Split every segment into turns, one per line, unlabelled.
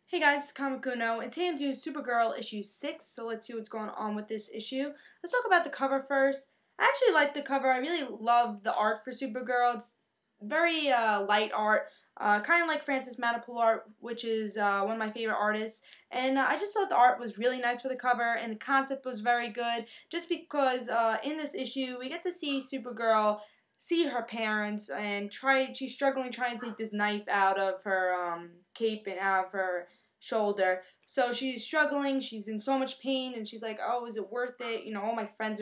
Hey guys, it's Comic Uno, and today I'm doing Supergirl issue 6, so let's see what's going on with this issue. Let's talk about the cover first. I actually like the cover. I really love the art for Supergirl. It's very light art, kind of like Francis Matapool art, which is one of my favorite artists. And I just thought the art was really nice for the cover, and the concept was very good, just because in this issue we get to see Supergirl see her parents and she's struggling trying to take this knife out of her cape and out of her shoulder. So she's struggling, she's in so much pain, and she's like, oh, is it worth it? You know, all my friends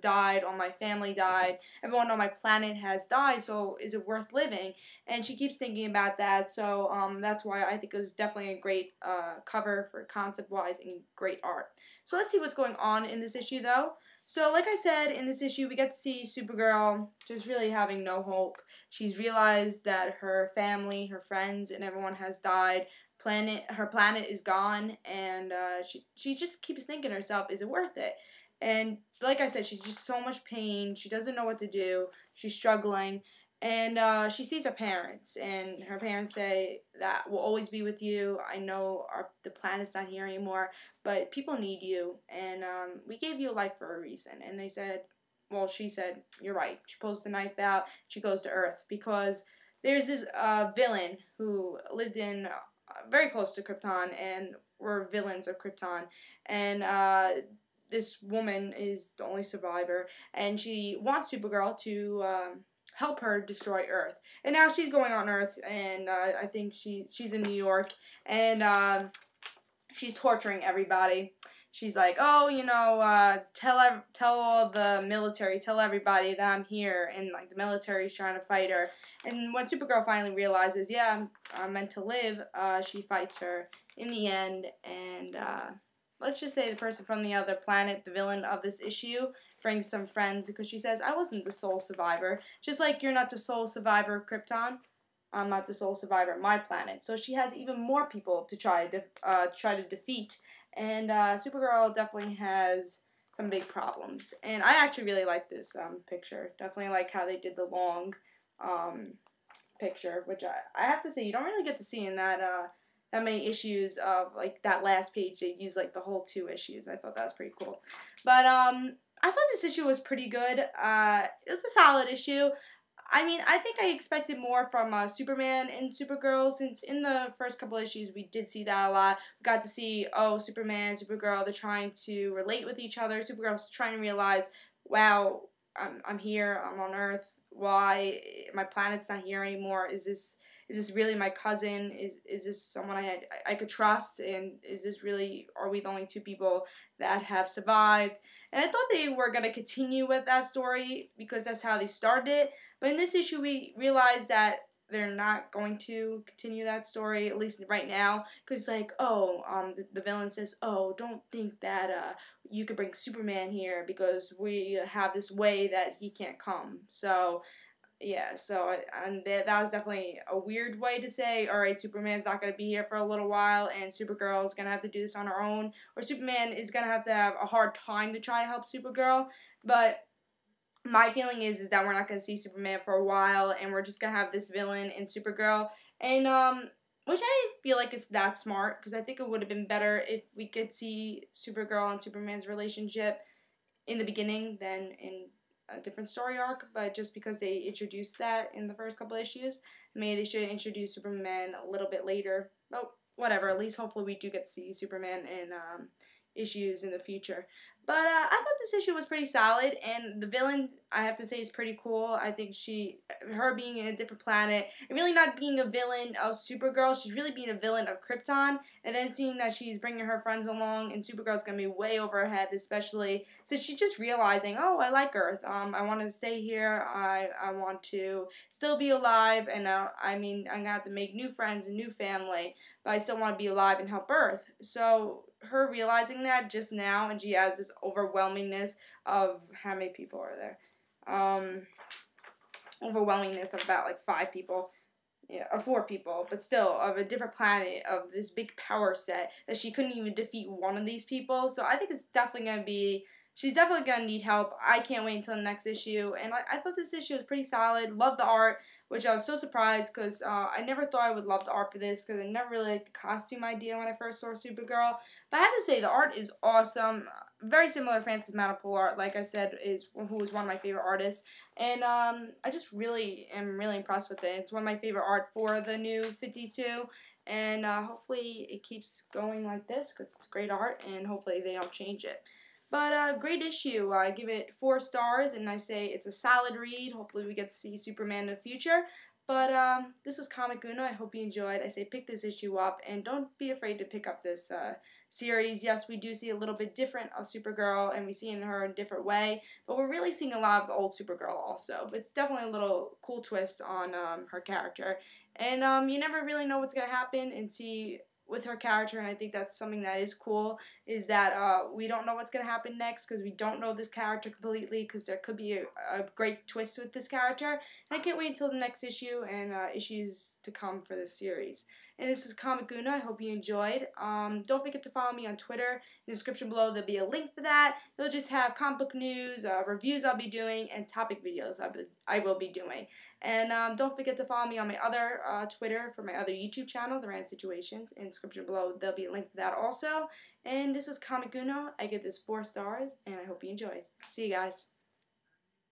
died, all my family died, everyone on my planet has died, so is it worth living? And she keeps thinking about that, so that's why I think it was definitely a great cover for concept-wise and great art. So let's see what's going on in this issue, though. So, like I said, in this issue, we get to see Supergirl just really having no hope. She's realized that her family, her friends, and everyone has died. Her planet is gone, and she just keeps thinking to herself, is it worth it? And like I said, she's just so much pain. She doesn't know what to do. She's struggling. And she sees her parents, and her parents say that we'll always be with you. I know the planet's not here anymore, but people need you, and we gave you a life for a reason. And they said, well, she said, you're right. She pulls the knife out. She goes to Earth because there's this villain who lived in very close to Krypton, and were villains of Krypton. And this woman is the only survivor, and she wants Supergirl to help her destroy Earth. And now she's going on Earth, and I think she's in New York, and she's torturing everybody. She's like, oh, you know, tell all the military, tell everybody that I'm here, and like the military's trying to fight her. And when Supergirl finally realizes, yeah, I'm meant to live, she fights her in the end, and let's just say the person from the other planet, the villain of this issue, brings some friends because she says, I wasn't the sole survivor. Just like you're not the sole survivor of Krypton, I'm not the sole survivor of my planet. So she has even more people to try to defeat. And Supergirl definitely has some big problems. And I actually really like this picture. Definitely like how they did the long picture, which I have to say you don't really get to see in that many issues of like that last page. They used like the whole 2 issues. I thought that was pretty cool. But I thought this issue was pretty good. It was a solid issue. I mean, I think I expected more from Superman and Supergirl, since in the first couple issues we did see that a lot. We got to see, oh, Superman, Supergirl, they're trying to relate with each other. Supergirl's trying to realize, wow, I'm here, I'm on Earth. Why my planet's not here anymore? Is this really my cousin? Is this someone I could trust? And is this really, are we the only 2 people that have survived? And I thought they were going to continue with that story because that's how they started it. But in this issue, we realized that they're not going to continue that story, at least right now. Because, like, the villain says, oh, don't think that you could bring Superman here because we have this way that he can't come. So yeah, so that was definitely a weird way to say, alright, Superman's not going to be here for a little while, and Supergirl is going to have to do this on her own, or Superman is going to have a hard time to try to help Supergirl. But my feeling is that we're not going to see Superman for a while, and we're just going to have this villain in Supergirl, and which I didn't feel like it's that smart, because I think it would have been better if we could see Supergirl and Superman's relationship in the beginning than in a different story arc. But just because they introduced that in the first couple issues, maybe they should introduce Superman a little bit later. But whatever, at least hopefully we do get to see Superman in issues in the future. But I thought this issue was pretty solid, and the villain, I have to say, is pretty cool. I think her being in a different planet, and really not being a villain of Supergirl, she's really being a villain of Krypton, and then seeing that she's bringing her friends along, and Supergirl's going to be way over her head, especially since she's just realizing, oh, I like Earth, I want to stay here, I want to still be alive, and I mean, I'm going to have to make new friends and new family, but I still want to be alive and help Earth. So her realizing that just now, and she has this overwhelmingness of how many people are there? Overwhelmingness of about like 5 people, yeah, or 4 people, but still of a different planet, of this big power set that she couldn't even defeat one of these people. So I think it's definitely gonna be. She's definitely gonna need help. I can't wait until the next issue, and I thought this issue was pretty solid. Love the art. which I was so surprised because I never thought I would love the art for this because I never really liked the costume idea when I first saw Supergirl. But I have to say, the art is awesome. Very similar to Francis Manapul art, like I said, who was one of my favorite artists. And I just really am really impressed with it. It's one of my favorite art for the new 52. And hopefully it keeps going like this because it's great art, and hopefully they don't change it. But great issue. I give it 4 stars, and I say it's a solid read. Hopefully we get to see Superman in the future. But this was Comic Uno. I hope you enjoyed. I say pick this issue up, and don't be afraid to pick up this series. Yes, we do see a little bit different of Supergirl, and we see her in a different way. But we're really seeing a lot of the old Supergirl also. But it's definitely a little cool twist on her character. And you never really know what's going to happen and see with her character, and I think that's something that is cool, is that we don't know what's going to happen next because we don't know this character completely, because there could be a great twist with this character. And I can't wait until the next issue and issues to come for this series. And this is Comic Uno. I hope you enjoyed. Don't forget to follow me on Twitter. In the description below, there'll be a link for that. It'll just have comic book news, reviews I'll be doing, and topic videos I will be doing. And don't forget to follow me on my other Twitter for my other YouTube channel, The Rand Situations. In the description below, there'll be a link to that also. And this was Comic Uno. I give this 4 stars, and I hope you enjoyed. See you guys.